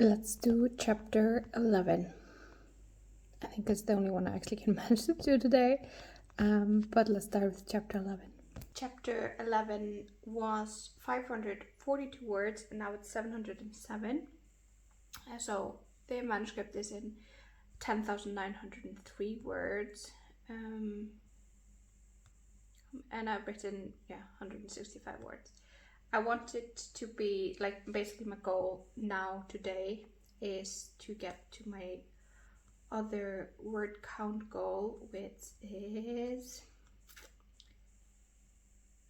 Let's do chapter 11. I think it's the only one I actually can manage to do today. But let's start with chapter 11. Chapter 11 was 542 words and now it's 707. So the manuscript is in 10,903 words. And I've written 165 words. I want it to be like, basically my goal now today is to get to my other word count goal, which is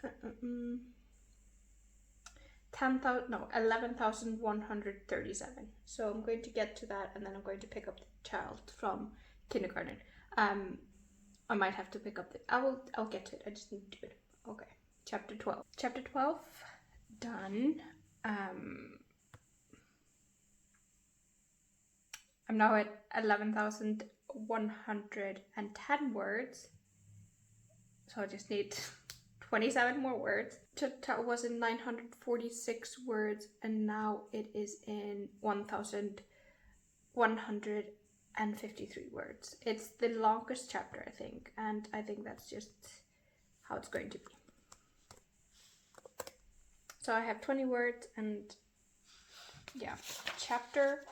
11,137. So I'm going to get to that, and then I'm going to pick up the child from kindergarten. I might have to pick up I'll get to it. I just need to do it. Okay. Chapter 12. Chapter 12 done. I'm now at 11,110 words. So I just need 27 more words. Chapter was in 946 words and now it is in 1,153 words. It's the longest chapter, I think, and I think that's just how it's going to be. So I have 20 words and chapter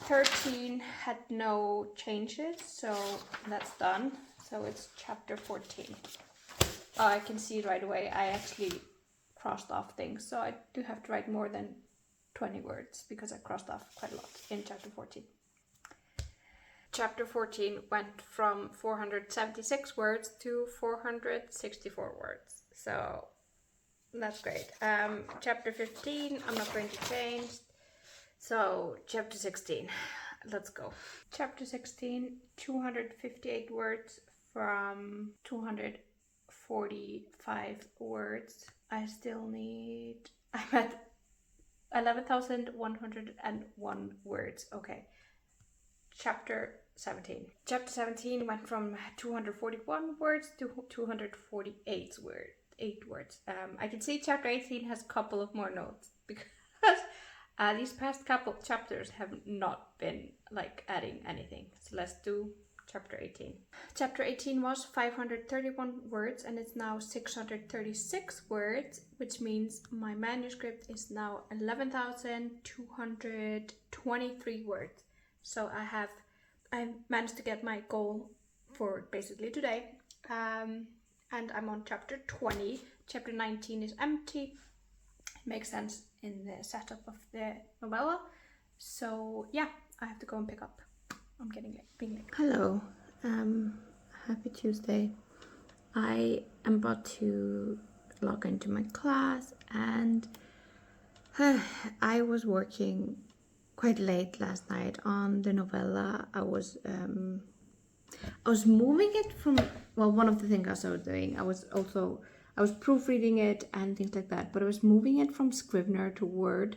13 had no changes, so that's done. So it's chapter 14. Oh, I can see right away I actually crossed off things, so I do have to write more than 20 words because I crossed off quite a lot in chapter 14. Chapter 14 went from 476 words to 464 words, so that's great. Chapter 15 I'm not going to change. So chapter 16, let's go. Chapter 16, 258 words from 245 words. I'm at 11,101 words. Okay. Chapter 17. Chapter 17 went from 241 words to 248 words. I can see chapter 18 has a couple of more notes because these past couple chapters have not been adding anything. So let's do chapter 18. Chapter 18 was 531 words and it's now 636 words, which means my manuscript is now 11,223 words. So I managed to get my goal for basically today. And I'm on chapter 20. Chapter 19 is empty. It makes sense in the setup of the novella. So yeah, I have to go and pick up. I'm being late. Hello, happy Tuesday. I am about to log into my class and I was working quite late last night on the novella. I was moving it from, one of the things I was doing, I was proofreading it and things like that, but I was moving it from Scrivener to Word.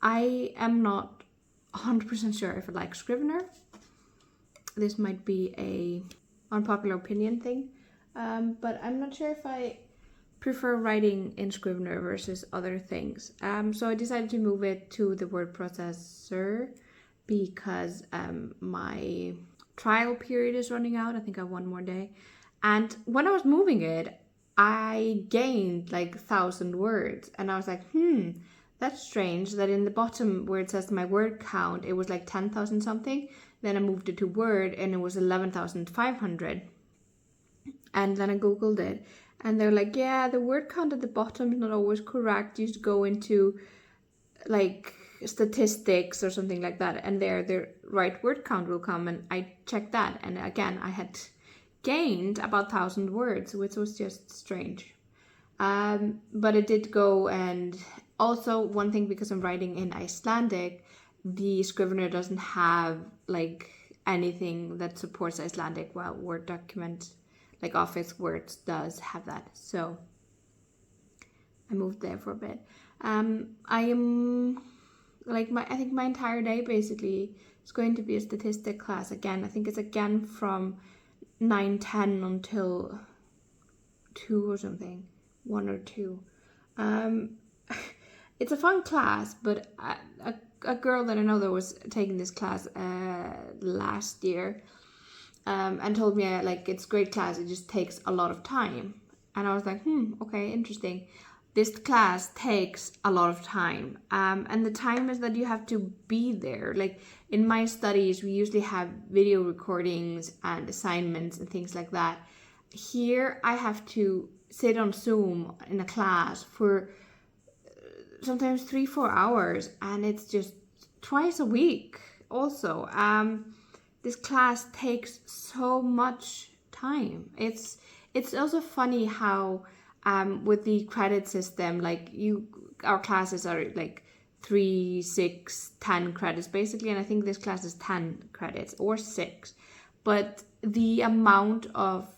I am not 100% sure if I like Scrivener. This might be a unpopular opinion thing, but I'm not sure if I prefer writing in Scrivener versus other things. So I decided to move it to the word processor because my trial period is running out. I think I have one more day. And when I was moving it, I gained 1,000 words. And I was like, that's strange that in the bottom where it says my word count, it was 10,000 something. Then I moved it to Word and it was 11,500. And then I Googled it. And they're like, yeah, the word count at the bottom is not always correct. You should go into statistics or something like that. And there the right word count will come. And I checked that. And again, I had gained about 1,000 words, which was just strange. But it did go. And also one thing, because I'm writing in Icelandic, the Scrivener doesn't have anything that supports Icelandic, while Word document Office Words does have that. So I moved there for a bit. I am I think my entire day basically is going to be a statistic class again. I think it's again from 9:10 until 2 or something, 1 or 2. It's a fun class, but a girl that I know that was taking this class last year, and told me like it's a great class. It just takes a lot of time, and I was like, okay, interesting. This class takes a lot of time, and the time is that you have to be there. Like in my studies, we usually have video recordings and assignments and things like that. Here, I have to sit on Zoom in a class for sometimes 3-4 hours, and it's just twice a week. Also, this class takes so much time. It's also funny how with the credit system, like our classes are like 3, 6, 10 credits basically, and I think this class is 10 credits or 6, but the amount of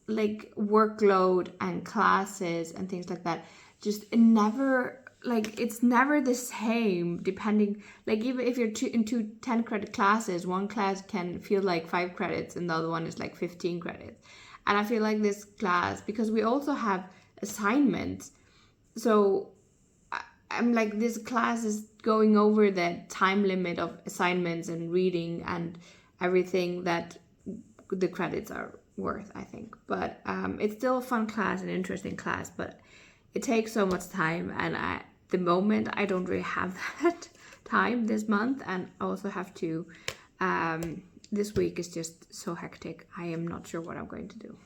like workload and classes and things like that just never, like it's never the same, depending, like even if you're in two 10 credit classes, one class can feel like 5 credits and the other one is like 15 credits. And I feel like this class, because we also have assignments, so I'm like, this class is going over the time limit of assignments and reading and everything that the credits are worth, I think. But it's still a fun class, an interesting class, but it takes so much time, and at the moment I don't really have that time this month, and I also have to this week is just so hectic. I am not sure what I'm going to do.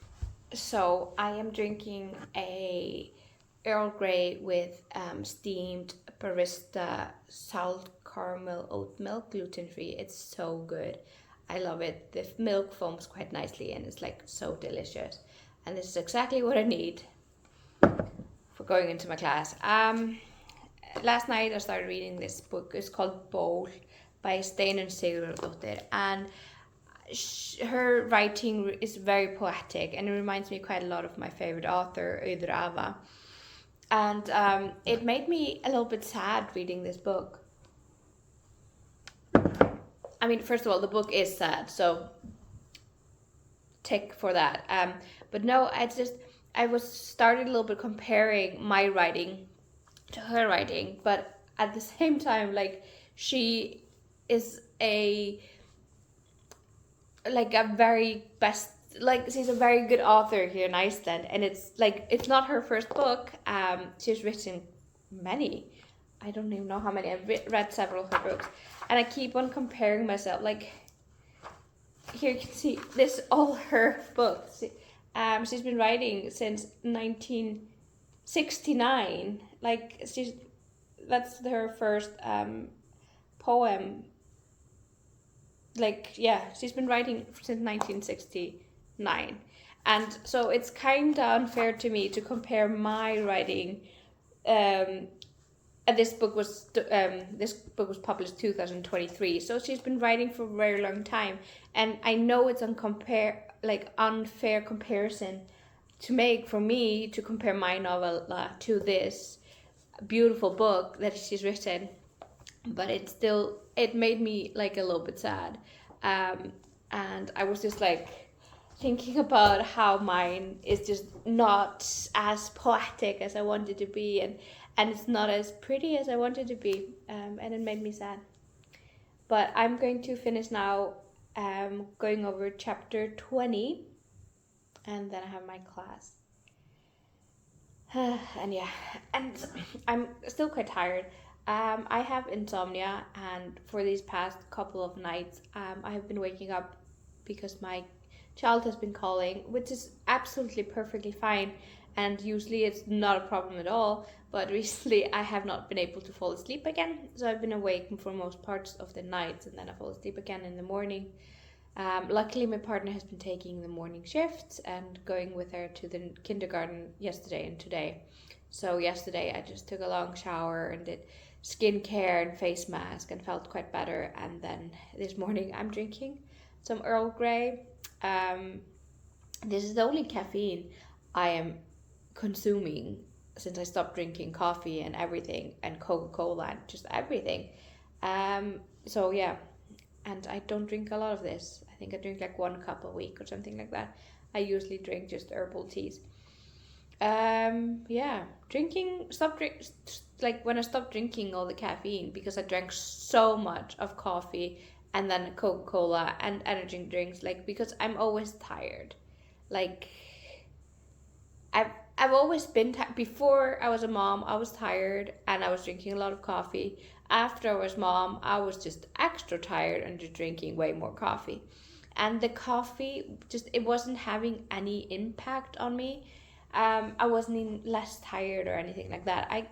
So I am drinking a Earl Grey with steamed barista salt caramel oat milk, gluten-free. It's so good. I love it. The milk foams quite nicely and it's like so delicious. And this is exactly what I need for going into my class. Last night I started reading this book. It's called Bowl by Steinunni Sigurðardóttur, and her writing is very poetic, and it reminds me quite a lot of my favorite author, Auður Ava. And it made me a little bit sad reading this book. I mean, first of all, the book is sad, so tick for that. But no, I was started a little bit comparing my writing to her writing, but at the same time, like, she is she's a very good author here in Iceland, and it's not her first book. She's written many. I don't even know how many. I've read several of her books, and I keep on comparing myself. Like, here you can see this all her books. She's been writing since 1969. Like, that's her first poem. Like, yeah, she's been writing since 1969, and so it's kind of unfair to me to compare my writing. This book was published 2023, so she's been writing for a very long time, and I know it's unfair comparison to make for me to compare my novella to this beautiful book that she's written, but it made me like a little bit sad, and I was just like thinking about how mine is just not as poetic as I wanted to be, and it's not as pretty as I wanted to be, and it made me sad. But I'm going to finish now, going over chapter 20, and then I have my class. And yeah, and I'm still quite tired. I have insomnia, and for these past couple of nights, I have been waking up because my child has been calling, which is absolutely perfectly fine, and usually it's not a problem at all, but recently I have not been able to fall asleep again, so I've been awake for most parts of the night, and then I fall asleep again in the morning. Luckily my partner has been taking the morning shifts and going with her to the kindergarten yesterday and today. So yesterday I just took a long shower and did skincare and face mask and felt quite better, and then this morning I'm drinking some Earl Grey. This is the only caffeine I am consuming since I stopped drinking coffee and everything, and Coca-Cola and just everything. So yeah, and I don't drink a lot of this. I think I drink like 1 cup a week or something like that. I usually drink just herbal teas. Yeah, like when I stopped drinking all the caffeine because I drank so much of coffee and then Coca-Cola and energy drinks, like because I'm always tired. Like I've I've always been tired. Before I was a mom, I was tired and I was drinking a lot of coffee. After I was mom, I was just extra tired and just drinking way more coffee. And the coffee just it wasn't having any impact on me. I wasn't even less tired or anything like that. I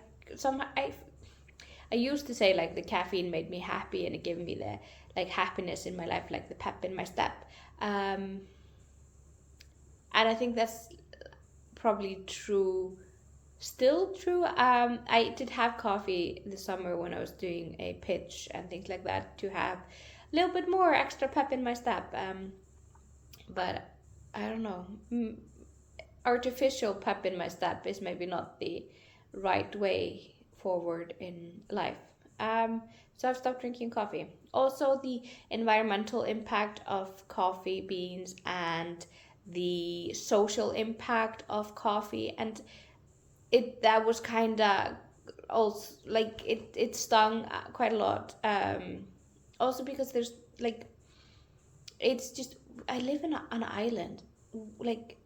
used to say like the caffeine made me happy and it gave me the like happiness in my life, like the pep in my step. Um, and I think that's probably true, still true. I did have coffee this summer when I was doing a pitch and things like that to have a little bit more extra pep in my step. But I don't know. Artificial pep in my step is maybe not the right way forward in life. So I've stopped drinking coffee. Also, the environmental impact of coffee beans and the social impact of coffee, and it that was kind of also like it stung quite a lot. Also because there's like it's just I live in an island, like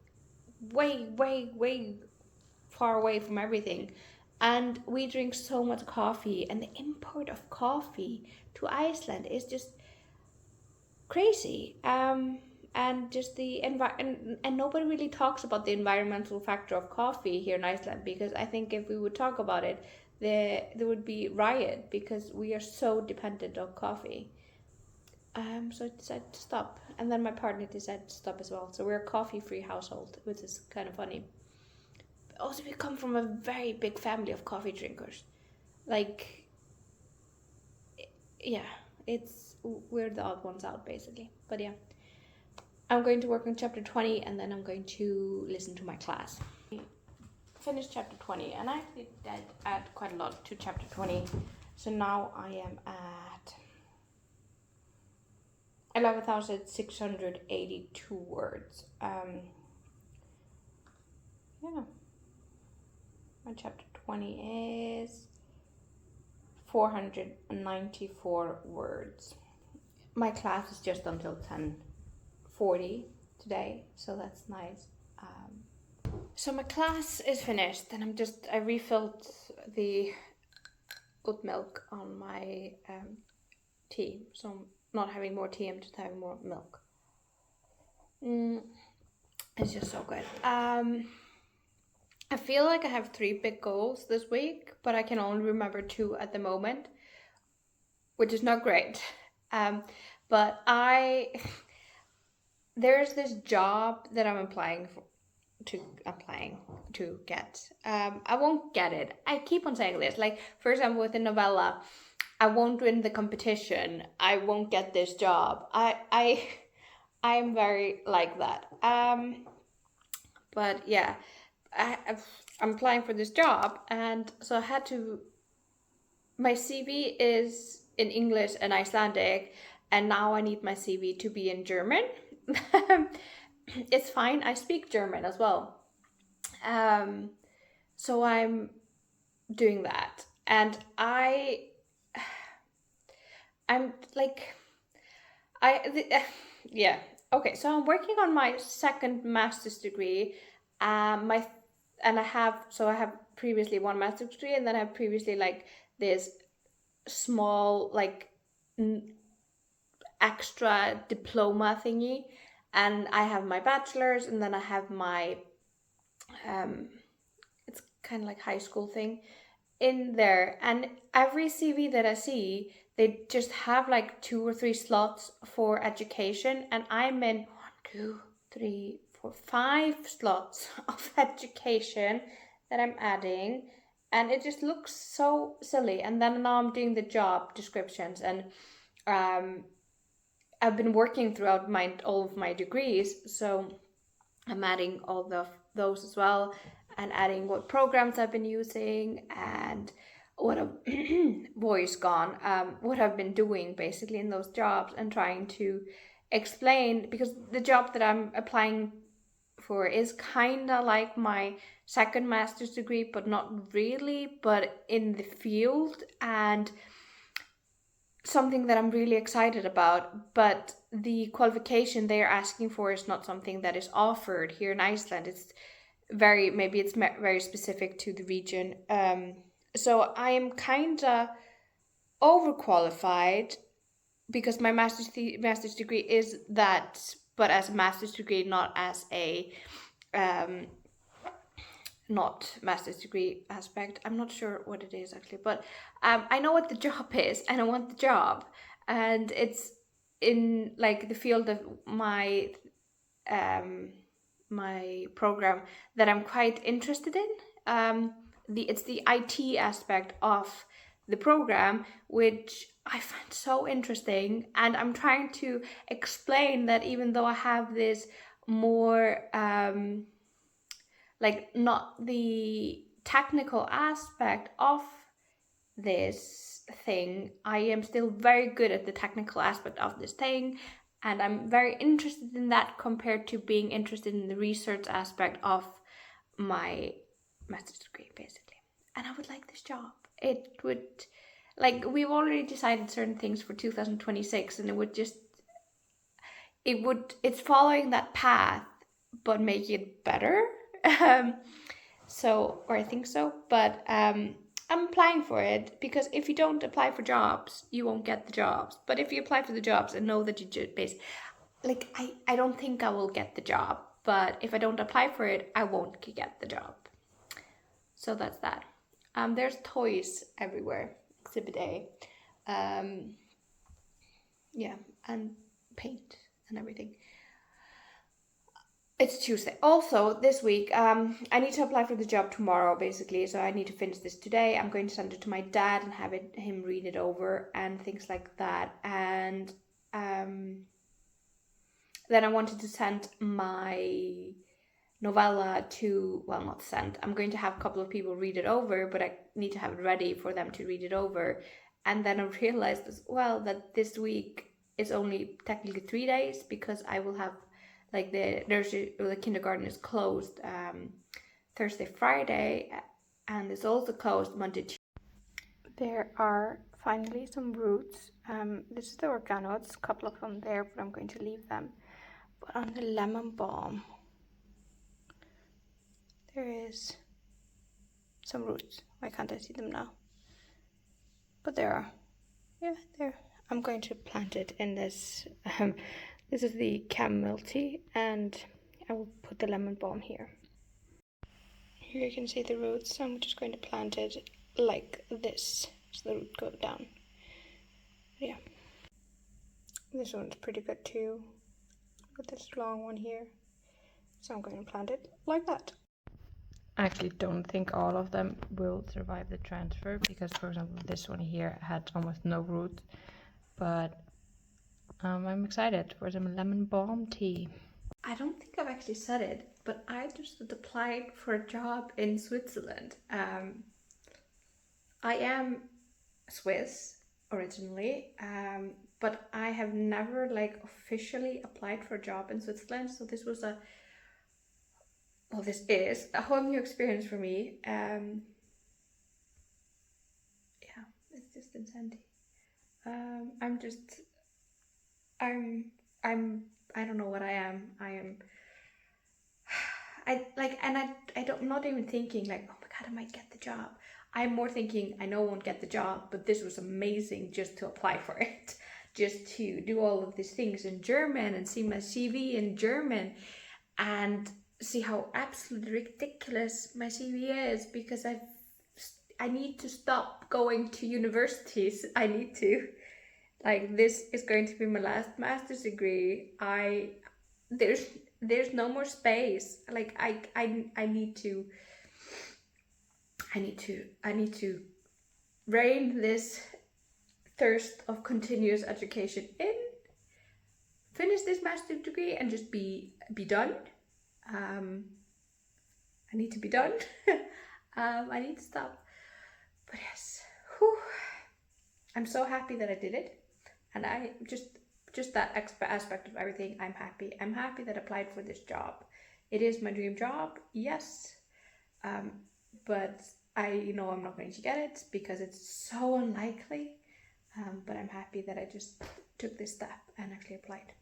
way far away from everything, and we drink so much coffee, and the import of coffee to Iceland is just crazy. And just the and nobody really talks about the environmental factor of coffee here in Iceland, because I think if we would talk about it, there would be riot because we are so dependent on coffee. So I decided to stop, and then my partner decided to stop as well. So we're a coffee-free household, which is kind of funny. Also, we come from a very big family of coffee drinkers. Like, yeah, we're the odd ones out basically. But yeah, I'm going to work on chapter 20 and then I'm going to listen to my class. Finished chapter 20 and I actually did add quite a lot to chapter 20. So now I am at 11,682 words. Yeah. My chapter 20 is 494 words. My class is just until 10:40 today, so that's nice. So my class is finished, and I refilled the oat milk on my tea, so I'm not having more tea, I'm just having more milk. It's just so good. I feel like I have 3 big goals this week, but I can only remember 2 at the moment, which is not great. But there's this job that I'm applying to get. I won't get it. I keep on saying this. Like, for example, with the novella, I won't win the competition. I won't get this job. I'm very like that. But yeah, I'm applying for this job, and so I had to. My CV is in English and Icelandic, and now I need my CV to be in German. It's fine, I speak German as well. So I'm doing that, and I'm like, yeah. Okay, so I'm working on my second master's degree. I have previously one master's degree, and then I have previously like this small like extra diploma thingy, and I have my bachelor's, and then I have my it's kind of like high school thing in there. And every CV that I see, they just have like 2 or 3 slots for education, and I'm in 1, 2, 3, 4, 5 slots of education that I'm adding, and it just looks so silly. And then now I'm doing the job descriptions, and I've been working throughout all of my degrees, so I'm adding all of those as well, and adding what programs I've been using and what what I've been doing basically in those jobs, and trying to explain, because the job that I'm applying for is kind of like my second master's degree, but not really, but in the field, and something that I'm really excited about. But the qualification they are asking for is not something that is offered here in Iceland. It's very specific to the region. So I am kind of overqualified because my master's degree is that, but as a master's degree, not as a not master's degree aspect. I'm not sure what it is actually, but I know what the job is and I want the job, and it's in like the field of my my program that I'm quite interested in. It's the IT aspect of the program, which I find so interesting, and I'm trying to explain that even though I have this more like not the technical aspect of this thing, I am still very good at the technical aspect of this thing, and I'm very interested in that compared to being interested in the research aspect of my master's degree, basically. And I would like this job. It would, like, we've already decided certain things for 2026, and it's following that path, but make it better. Or I think so, but I'm applying for it, because if you don't apply for jobs, you won't get the jobs. But if you apply for the jobs and know that you just I don't think I will get the job, but if I don't apply for it, I won't get the job. So that's that. There's toys everywhere, exhibit A. Yeah, and paint and everything. It's Tuesday. Also, this week, I need to apply for the job tomorrow, basically. So I need to finish this today. I'm going to send it to my dad and have him read it over and things like that. And then I wanted to send my novella to, well, not send. I'm going to have a couple of people read it over, but I need to have it ready for them to read it over. And then I realized as well that this week is only technically 3 days, because I will have like the kindergarten is closed Thursday, Friday, and it's also closed Monday, Tuesday. There are finally some roots. This is the oregano. It's a couple of them there, but I'm going to leave them. But on the lemon balm, there is some roots. Why can't I see them now? But there are. Yeah, there. I'm going to plant it in this. This is the chamomile tea, and I will put the lemon balm here. Here you can see the roots. I'm just going to plant it like this, so the root goes down. Yeah. This one's pretty good too. Got this long one here. So I'm going to plant it like that. I actually don't think all of them will survive the transfer, because, for example, this one here had almost no root. But I'm excited for some lemon balm tea. I don't think I've actually said it, but I just applied for a job in Switzerland. I am Swiss originally, but I have never officially applied for a job in Switzerland. So this is a whole new experience for me. Yeah, it's just insanity. I don't know what I am. I'm not even thinking like, oh my god, I might get the job. I'm more thinking, I know I won't get the job, but this was amazing just to apply for it. Just to do all of these things in German and see my CV in German and see how absolutely ridiculous my CV is, because I need to stop going to universities. I need to, this is going to be my last master's degree. There's no more space. I need to rein this thirst of continuous education in, finish this master's degree, and just be done. I need to be done. I need to stop. But yes, I'm so happy that I did it, and I just that aspect of everything. I'm happy. I'm happy that I applied for this job. It is my dream job, yes, but I know I'm not going to get it because it's so unlikely, but I'm happy that I just took this step and actually applied.